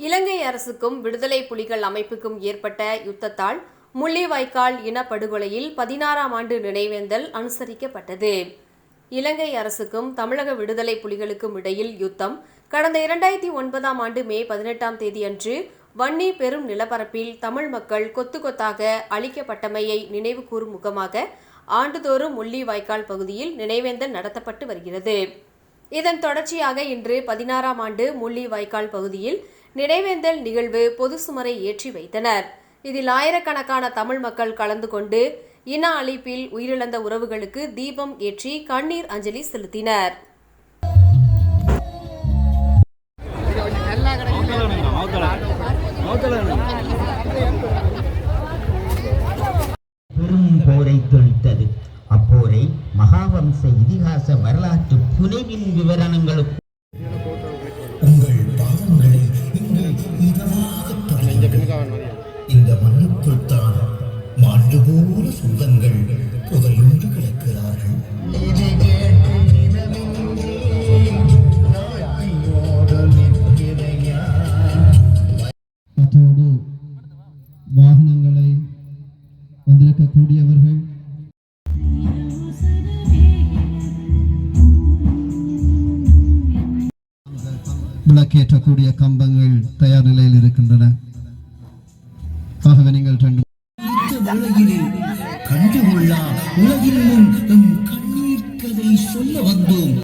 இலங்கை அரசுக்கும் விடுதலை புலிகள் அமைப்புக்கும் ஏற்பட்ட யுத்தத்தால் முள்ளிவாய்க்கால் இனப்படுகொலையில் 16ஆம் ஆண்டு நினைவேந்தல் அனுசரிக்கப்பட்டது. இலங்கை அரசுக்கும் தமிழக விடுதலை புலிகளுக்கும் இடையில் யுத்தம் கடந்த 2009ஆம் ஆண்டு மே 18ஆம் தேதி அன்று வன்னி பெரும் நிலப்பரப்பில் தமிழ் மக்கள் கொத்து கொத்தாக அழிக்கப்பட்டமையை நினைவு கூறும் முகமாக ஆண்டுதோறும் முள்ளிவாய்க்கால் பகுதியில் நினைவேந்தல் நடத்தப்பட்டு வருகிறது. இதன் தொடர்ச்சியாக இன்று 16ஆம் ஆண்டு முள்ளிவாய்க்கால் பகுதியில் நினைவேந்தல் நிகழ்வு பொது சுமரை ஏற்றி வைத்தனர். இதில் ஆயிரக்கணக்கான தமிழ் மக்கள் கலந்து கொண்டு இன அழிப்பில் உயிரிழந்த உறவுகளுக்கு தீபம் ஏற்றி கண்ணீர் அஞ்சலி செலுத்தினர். பெரும் போரை தொடுத்தது. அப்போரை மகாவம்ச இதிகாச வரலாற்று புனைவின் விவரணங்களுக்கு உங்கள் பாவங்களை இங்கே இந்த மண்ணுக்குள் தான் மாண்டு போல சொந்தங்கள் புதையுண்டு கிடக்கிறார்கள். அதோடு வாகனங்களை வந்திருக்கக்கூடியவர்கள் விளக்கேற்றக்கூடிய கம்பங்கள் தயார் நிலையில் இருக்கின்றன. ஆகவே நீங்கள் கண்டுகொள்ளா உலகில் கண்ணீர் கதை சொல்ல வந்தோம்.